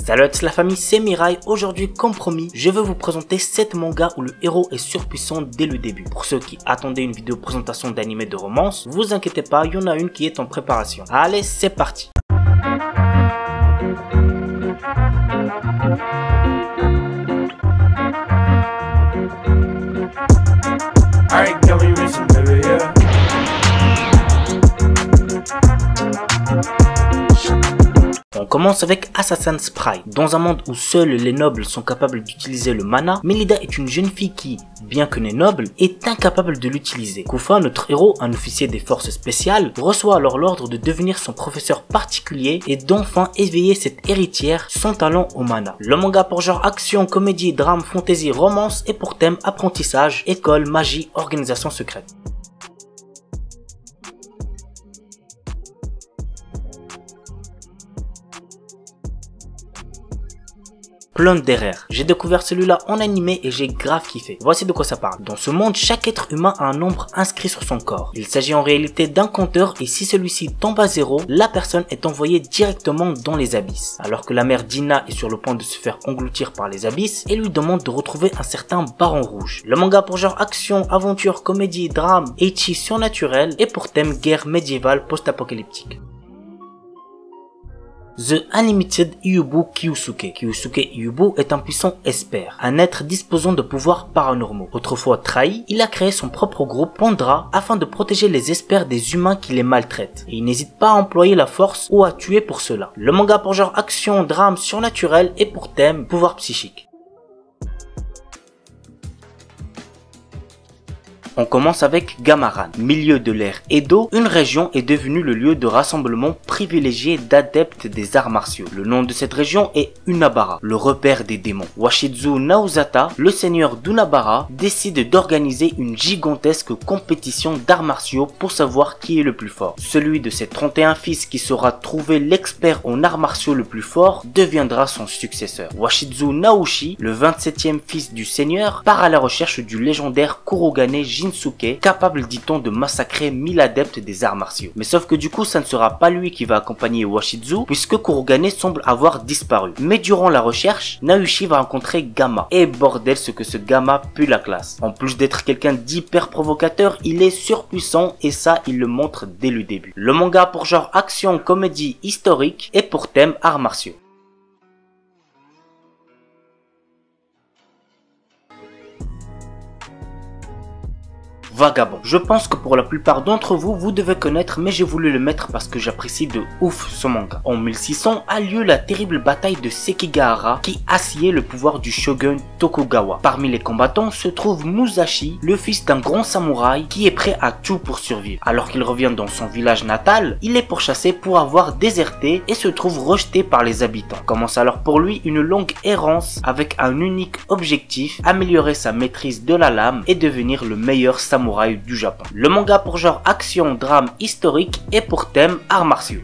Salut la famille, c'est Mirai. Aujourd'hui, comme promis, je vais vous présenter 7 mangas où le héros est surpuissant dès le début. Pour ceux qui attendaient une vidéo présentation d'anime de romance, vous inquiétez pas, il y en a une qui est en préparation. Allez, c'est parti. On commence avec Assassin's Pride. Dans un monde où seuls les nobles sont capables d'utiliser le mana, Melida est une jeune fille qui, bien que née noble, est incapable de l'utiliser. Kufa, notre héros, un officier des forces spéciales, reçoit alors l'ordre de devenir son professeur particulier et d'enfin éveiller cette héritière sans talent au mana. Le manga pour genre action, comédie, drame, fantasy, romance et pour thème apprentissage, école, magie, organisation secrète. Plunderer. J'ai découvert celui-là en animé et j'ai grave kiffé. Voici de quoi ça parle. Dans ce monde, chaque être humain a un nombre inscrit sur son corps. Il s'agit en réalité d'un compteur et si celui-ci tombe à 0, la personne est envoyée directement dans les abysses. Alors que la mère Dina est sur le point de se faire engloutir par les abysses et lui demande de retrouver un certain baron rouge. Le manga pour genre action, aventure, comédie, drame, ecchi surnaturel et pour thème guerre médiévale post-apocalyptique. The Unlimited Iyubu Kyusuke. Kyusuke Iyubu est un puissant esper, un être disposant de pouvoirs paranormaux. Autrefois trahi, il a créé son propre groupe Pandra afin de protéger les espers des humains qui les maltraitent. Et il n'hésite pas à employer la force ou à tuer pour cela. Le manga pour genre action, drame, surnaturel et pour thème pouvoir psychique. On commence avec Gamaran. Milieu de l'ère Edo, une région est devenue le lieu de rassemblement privilégié d'adeptes des arts martiaux. Le nom de cette région est Unabara, le repère des démons. Washizu Naozata, le seigneur d'Unabara, décide d'organiser une gigantesque compétition d'arts martiaux pour savoir qui est le plus fort. Celui de ses 31 fils qui saura trouver l'expert en arts martiaux le plus fort deviendra son successeur. Washizu Naoshi, le 27e fils du seigneur, part à la recherche du légendaire Kurogane Jinsuke, capable dit-on de massacrer 1000 adeptes des arts martiaux. Mais sauf que du coup ça ne sera pas lui qui va accompagner Washizu puisque Kurogane semble avoir disparu. Mais durant la recherche, Naoshi va rencontrer Gamma. Et bordel ce que ce Gamma pue la classe. En plus d'être quelqu'un d'hyper provocateur, il est surpuissant et ça il le montre dès le début. Le manga pour genre action, comédie, historique et pour thème arts martiaux. Vagabond. Je pense que pour la plupart d'entre vous, vous devez connaître, mais j'ai voulu le mettre parce que j'apprécie de ouf ce manga. En 1600 a lieu la terrible bataille de Sekigahara qui assied le pouvoir du shogun Tokugawa. Parmi les combattants se trouve Musashi, le fils d'un grand samouraï qui est prêt à tout pour survivre. Alors qu'il revient dans son village natal, il est pourchassé pour avoir déserté et se trouve rejeté par les habitants. Commence alors pour lui une longue errance avec un unique objectif, améliorer sa maîtrise de la lame et devenir le meilleur samouraï du Japon. Le manga pour genre action, drame, historique et pour thème arts martiaux.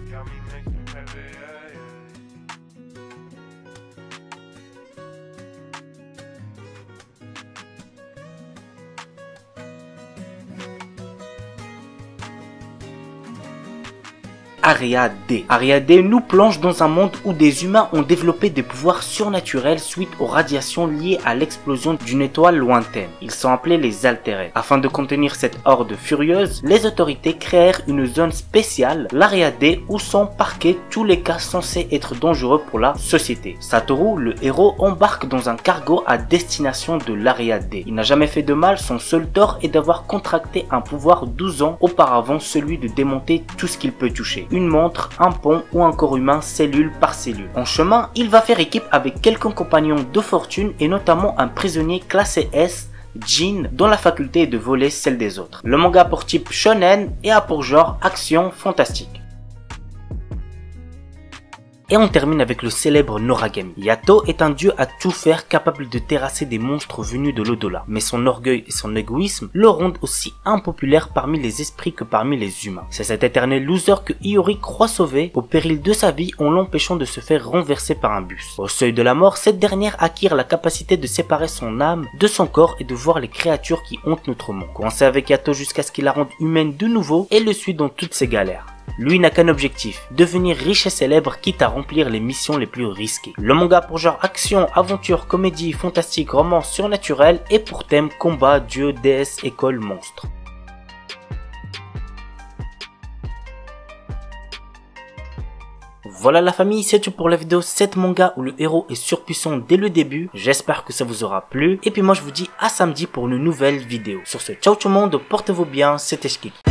Area D. Area D nous plonge dans un monde où des humains ont développé des pouvoirs surnaturels suite aux radiations liées à l'explosion d'une étoile lointaine. Ils sont appelés les altérés. Afin de contenir cette horde furieuse, les autorités créèrent une zone spéciale, l'Area D, où sont parqués tous les cas censés être dangereux pour la société. Satoru, le héros, embarque dans un cargo à destination de l'Area D. Il n'a jamais fait de mal, son seul tort est d'avoir contracté un pouvoir 12 ans auparavant, celui de démonter tout ce qu'il peut toucher. Une montre, un pont ou un corps humain cellule par cellule. En chemin, il va faire équipe avec quelques compagnons de fortune et notamment un prisonnier classé S, Jin, dont la faculté est de voler celle des autres. Le manga pour type shonen et a pour genre action fantastique. Et on termine avec le célèbre Noragami. Yato est un dieu à tout faire capable de terrasser des monstres venus de l'au-delà. Mais son orgueil et son égoïsme le rendent aussi impopulaire parmi les esprits que parmi les humains. C'est cet éternel loser que Iori croit sauver au péril de sa vie en l'empêchant de se faire renverser par un bus. Au seuil de la mort, cette dernière acquiert la capacité de séparer son âme de son corps et de voir les créatures qui hantent notre monde. Coincé avec Yato jusqu'à ce qu'il la rende humaine de nouveau et le suit dans toutes ses galères. Lui n'a qu'un objectif, devenir riche et célèbre quitte à remplir les missions les plus risquées. Le manga pour genre action, aventure, comédie, fantastique, romance surnaturelle et pour thème combat, dieu, déesse, école, monstre. Voilà la famille, c'est tout pour la vidéo 7 mangas où le héros est surpuissant dès le début. J'espère que ça vous aura plu. Et puis moi je vous dis à samedi pour une nouvelle vidéo. Sur ce, ciao tout le monde, portez-vous bien, c'était Shkiki.